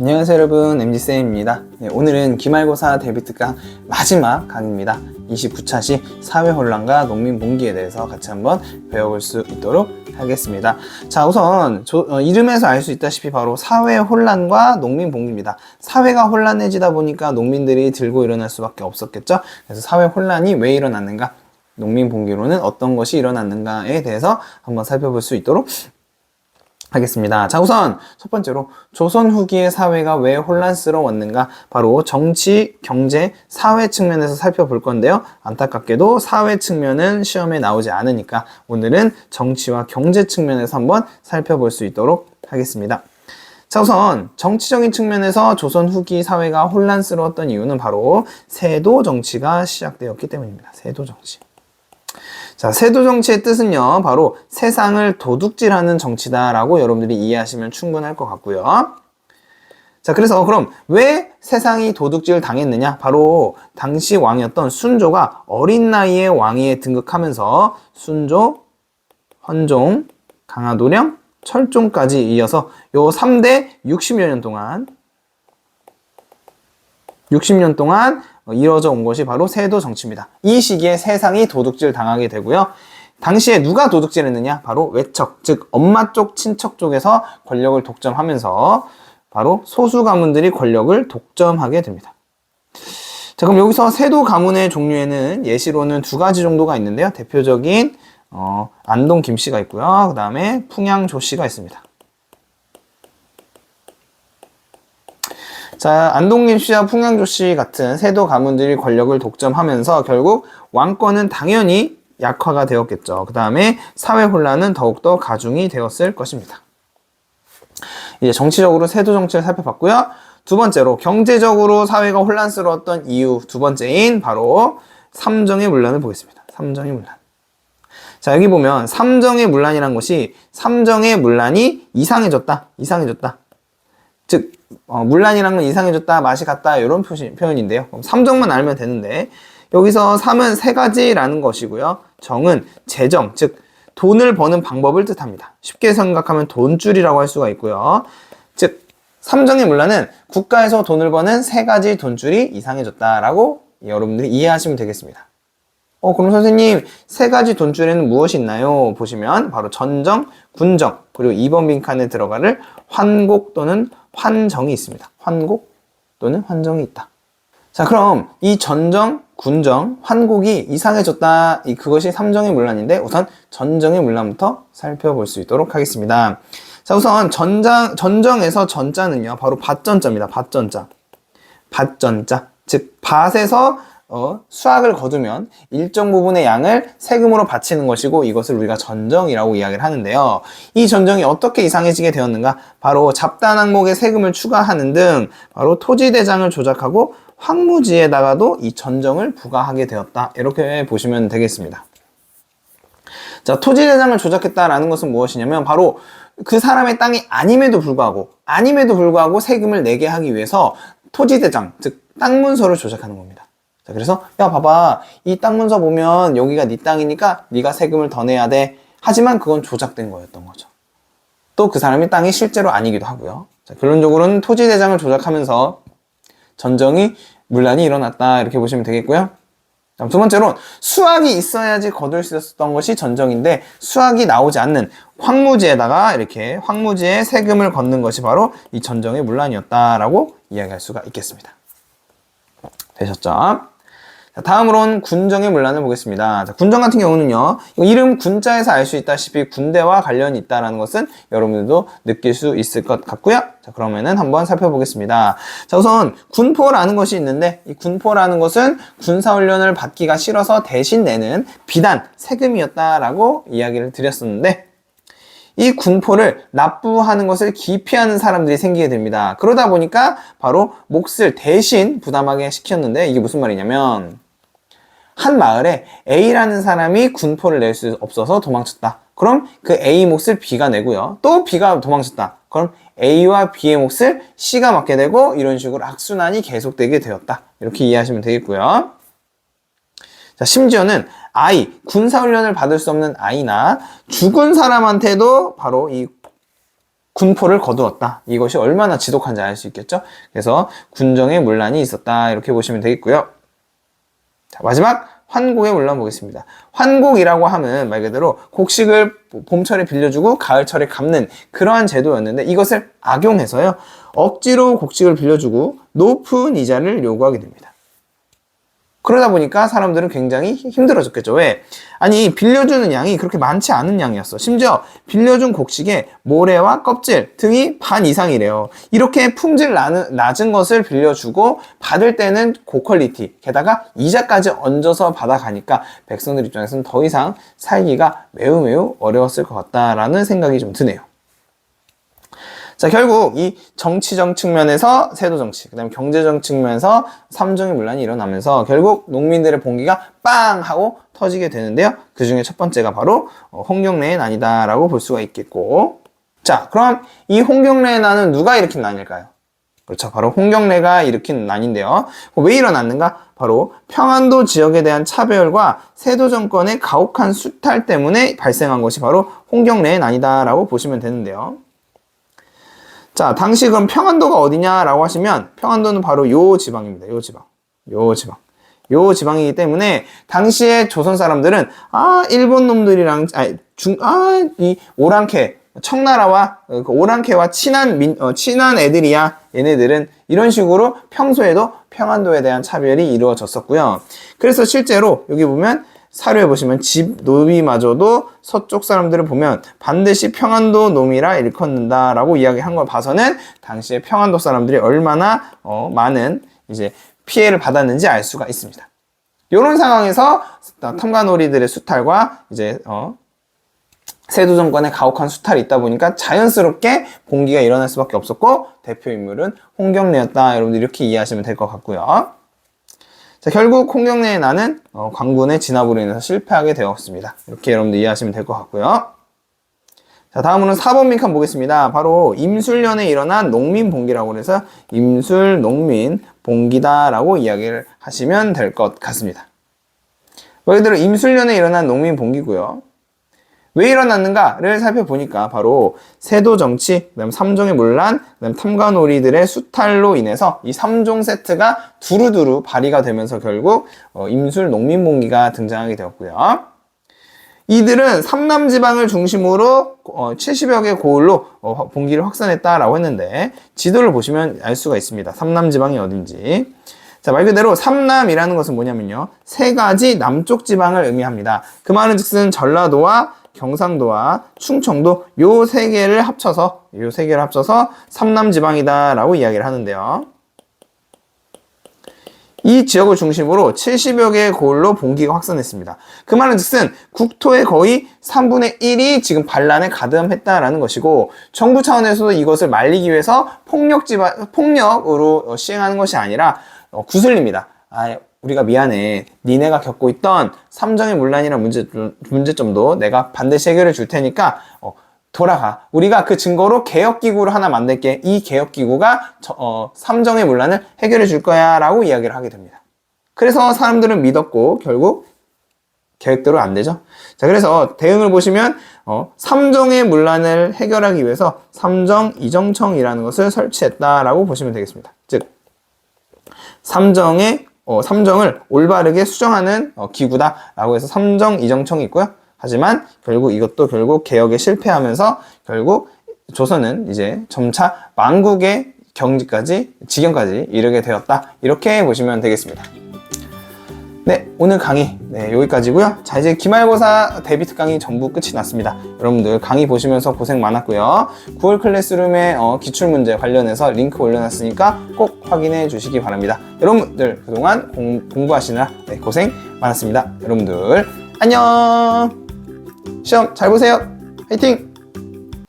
안녕하세요 여러분, MZ쌤입니다. 오늘은 기말고사 대비특강 마지막 강의입니다. 29차 시 사회혼란과 농민봉기에 대해서 같이 한번 배워볼 수 있도록 하겠습니다. 자, 우선 이름에서 알 수 있다시피 바로 사회혼란과 농민봉기입니다. 사회가 혼란해지다 보니까 농민들이 들고 일어날 수밖에 없었겠죠. 그래서 사회혼란이 왜 일어났는가, 농민봉기로는 어떤 것이 일어났는가에 대해서 한번 살펴볼 수 있도록 하겠습니다. 자, 우선 첫 번째로 조선 후기의 사회가 왜 혼란스러웠는가, 바로 정치, 경제, 사회 측면에서 살펴볼 건데요. 안타깝게도 사회 측면은 시험에 나오지 않으니까 오늘은 정치와 경제 측면에서 한번 살펴볼 수 있도록 하겠습니다. 자, 우선 정치적인 측면에서 조선 후기 사회가 혼란스러웠던 이유는 바로 세도 정치가 시작되었기 때문입니다. 세도 정치. 자, 세도 정치의 뜻은요, 바로 세상을 도둑질하는 정치다라고 여러분들이 이해하시면 충분할 것 같고요. 자, 그래서 그럼 왜 세상이 도둑질 당했느냐? 바로 당시 왕이었던 순조가 어린 나이에 왕위에 등극하면서 순조, 헌종, 강화도령, 철종까지 이어서 요 3대 60여 년 동안 이루어져 온 것이 바로 세도 정치입니다. 이 시기에 세상이 도둑질 당하게 되고요. 당시에 누가 도둑질했느냐? 바로 외척, 즉 엄마 쪽 친척 쪽에서 권력을 독점하면서 바로 소수 가문들이 권력을 독점하게 됩니다. 자, 그럼 여기서 세도 가문의 종류에는 예시로는 두 가지 정도가 있는데요. 대표적인 안동 김씨가 있고요. 그 다음에 풍양 조씨가 있습니다. 자, 안동김 씨와 풍양조 씨 같은 세도 가문들이 권력을 독점하면서 결국 왕권은 당연히 약화가 되었겠죠. 그 다음에 사회 혼란은 더욱더 가중이 되었을 것입니다. 이제 정치적으로 세도 정치를 살펴봤고요. 두 번째로 경제적으로 사회가 혼란스러웠던 이유 두 번째인 바로 삼정의 문란을 보겠습니다. 삼정의 문란. 자, 여기 보면 삼정의 문란이란 것이 삼정의 문란이 이상해졌다. 즉 문란이란 건 이상해졌다, 맛이 갔다, 이런 표현인데요. 그럼 삼정만 알면 되는데, 여기서 삼은 세 가지라는 것이고요. 정은 재정, 즉 돈을 버는 방법을 뜻합니다. 쉽게 생각하면 돈줄이라고 할 수가 있고요. 즉 삼정의 문란은 국가에서 돈을 버는 세 가지 돈줄이 이상해졌다라고 여러분들이 이해하시면 되겠습니다. 그럼 선생님, 세 가지 돈줄에는 무엇이 있나요? 보시면 바로 전정, 군정, 그리고 2번 빈칸에 들어갈 환곡 또는 환정이 있습니다. 환곡 또는 환정이 있다. 자, 그럼 이 전정, 군정, 환곡이 이상해졌다, 그것이 삼정의 문란인데, 우선 전정의 문란부터 살펴볼 수 있도록 하겠습니다. 자, 우선 전정에서 전자는요, 바로 밭전자입니다. 밭전자. 즉 밭에서 수확을 거두면 일정 부분의 양을 세금으로 바치는 것이고, 이것을 우리가 전정이라고 이야기를 하는데요. 이 전정이 어떻게 이상해지게 되었는가? 바로 잡단 항목에 세금을 추가하는 등 바로 토지대장을 조작하고 황무지에다가도 이 전정을 부과하게 되었다. 이렇게 보시면 되겠습니다. 자, 토지대장을 조작했다라는 것은 무엇이냐면 바로 그 사람의 땅이 아님에도 불구하고 세금을 내게 하기 위해서 토지대장, 즉 땅문서를 조작하는 겁니다. 자, 그래서 야, 봐봐, 이 땅 문서 보면 여기가 네 땅이니까 네가 세금을 더 내야 돼. 하지만 그건 조작된 거였던 거죠. 또 그 사람이 땅이 실제로 아니기도 하고요. 자, 결론적으로는 토지대장을 조작하면서 전정이 문란이 일어났다, 이렇게 보시면 되겠고요. 두 번째로 수확이 있어야지 거둘 수 있었던 것이 전정인데, 수확이 나오지 않는 황무지에다가 이렇게 황무지에 세금을 걷는 것이 바로 이 전정의 문란이었다라고 이야기할 수가 있겠습니다. 되셨죠? 자, 다음으로는 군정의 문란을 보겠습니다. 자, 군정 같은 경우는요, 이름 군자에서 알 수 있다시피 군대와 관련이 있다는 것은 여러분들도 느낄 수 있을 것 같고요. 자, 그러면은 한번 살펴보겠습니다. 자, 우선 군포라는 것이 있는데, 이 군포라는 것은 군사훈련을 받기가 싫어서 대신 내는 비단, 세금이었다라고 이야기를 드렸었는데, 이 군포를 납부하는 것을 기피하는 사람들이 생기게 됩니다. 그러다 보니까 바로 몫을 대신 부담하게 시켰는데, 이게 무슨 말이냐면, 한 마을에 A라는 사람이 군포를 낼 수 없어서 도망쳤다. 그럼 그 A 몫을 B가 내고요. 또 B가 도망쳤다. 그럼 A와 B의 몫을 C가 맡게 되고, 이런 식으로 악순환이 계속되게 되었다. 이렇게 이해하시면 되겠고요. 자, 심지어는 군사훈련을 받을 수 없는 아이나 죽은 사람한테도 바로 이 군포를 납부하게 되었다. 이렇게 이해하시면 되겠습니다. 자, 심지어는 군사훈련을 받을 수 없는 아이, 죽은 사람한테도 바로 이 군포를 납부하게 되었다. 이렇게 이해하시면 되겠고요. 자, 심지어는 군사훈련을 받을 수 없는 아이나 죽은 사람한테도 바로 이 군포를 거두었다. 이것이 얼마나 지독한지 알 수 있겠죠? 그래서 군정에 문란이 있었다. 이렇게 보시면 되겠고요. 자, 마지막 환곡에 올라보겠습니다. 환곡이라고 하면 말 그대로 곡식을 봄철에 빌려주고 가을철에 갚는 그러한 제도였는데 이것을 악용해서요. 억지로 곡식을 빌려주고 높은 이자를 요구하게 됩니다. 그러다 보니까 사람들은 굉장히 힘들어졌겠죠. 왜? 아니, 빌려주는 양이 그렇게 많지 않은 양이었어. 심지어 빌려준 곡식의 모래와 껍질 등이 반 이상이래요. 이렇게 품질 낮은 것을 빌려주고 받을 때는 고퀄리티, 게다가 이자까지 얹어서 받아가니까 백성들 입장에서는 더 이상 살기가 매우 어려웠을 것 같다라는 생각이 좀 드네요. 자, 결국 이 정치적 측면에서 세도정치, 그 다음에 경제적 측면에서 삼정의 문란이 일어나면서 결국 농민들의 봉기가 빵! 하고 터지게 되는데요. 그 중에 첫 번째가 바로 홍경래의 난이다 라고 볼 수가 있겠고, 자, 그럼 이 홍경래의 난은 누가 일으킨 난일까요? 그렇죠. 바로 홍경래가 일으킨 난인데요. 왜 일어났는가? 바로 평안도 지역에 대한 차별과 세도 정권의 가혹한 수탈 때문에 발생한 것이 바로 홍경래의 난이다 라고 보시면 되는데요. 자, 당시 그럼 평안도가 어디냐라고 하시면 평안도는 바로 요 지방입니다. 요 지방이기 때문에 당시에 조선 사람들은 일본 놈들이랑 이 오랑캐 청나라와 그 오랑캐와 친한 애들이야. 얘네들은 이런 식으로 평소에도 평안도에 대한 차별이 이루어졌었고요. 그래서 실제로 여기 보면 사료에 보시면 집 노비마저도 서쪽 사람들을 보면 반드시 평안도 놈이라 일컫는다 라고 이야기한 걸 봐서는 당시에 평안도 사람들이 얼마나 많은 이제 피해를 받았는지 알 수가 있습니다. 이런 상황에서 탐관오리들의 수탈과 이제 세도 정권의 가혹한 수탈이 있다 보니까 자연스럽게 봉기가 일어날 수밖에 없었고 대표 인물은 홍경래였다. 여러분들 이렇게 이해하시면 될 것 같고요. 자, 결국 홍경래의 난은 광군의 진압으로 인해서 실패하게 되었습니다. 이렇게 여러분들 이해하시면 될 것 같고요. 자, 다음으로는 4번 민칸 보겠습니다. 바로 임술년에 일어난 농민봉기라고 해서 임술농민봉기다라고 이야기를 하시면 될 것 같습니다. 말 그대로 임술년에 일어난 농민봉기고요. 왜 일어났는가를 살펴보니까 바로 세도 정치, 그다음 삼종의 문란, 그다음 탐관오리들의 수탈로 인해서 이 3종 세트가 두루두루 발휘가 되면서 결국 임술 농민봉기가 등장하게 되었고요. 이들은 삼남지방을 중심으로 70여 개 고을로 봉기를 확산했다라고 했는데 지도를 보시면 알 수가 있습니다. 삼남지방이 어딘지. 자, 말 그대로 삼남이라는 것은 뭐냐면요. 세 가지 남쪽 지방을 의미합니다. 그 말은 즉슨 전라도와 경상도와 충청도 요 세 개를 합쳐서 삼남지방이다라고 이야기를 하는데요. 이 지역을 중심으로 70여 개의 고을로 봉기가 확산했습니다. 그 말은 즉슨 국토의 거의 3분의 1이 지금 반란에 가담했다라는 것이고 정부 차원에서도 이것을 말리기 위해서 폭력으로 시행하는 것이 아니라 구슬립니다. 우리가 미안해. 니네가 겪고 있던 삼정의 문란이라는 문제점도 내가 반드시 해결해 줄 테니까 돌아가. 우리가 그 증거로 개혁기구를 하나 만들게. 이 개혁기구가 삼정의 문란을 해결해 줄 거야 라고 이야기를 하게 됩니다. 그래서 사람들은 믿었고 결국 계획대로 안 되죠. 자, 그래서 대응을 보시면 삼정의 문란을 해결하기 위해서 삼정이정청이라는 것을 설치했다라고 보시면 되겠습니다. 즉 삼정을 올바르게 수정하는 기구다라고 해서 삼정이정청이 있고요. 하지만 결국 개혁에 실패하면서 결국 조선은 이제 점차 망국의 지경까지 이르게 되었다. 이렇게 보시면 되겠습니다. 네, 오늘 강의 여기까지고요. 자, 이제 기말고사 대비 특강이 전부 끝이 났습니다. 여러분들 강의 보시면서 고생 많았고요. 9월 클래스룸의 기출문제 관련해서 링크 올려놨으니까 꼭 확인해 주시기 바랍니다. 여러분들 그동안 공부하시느라 고생 많았습니다. 여러분들 안녕. 시험 잘 보세요. 화이팅!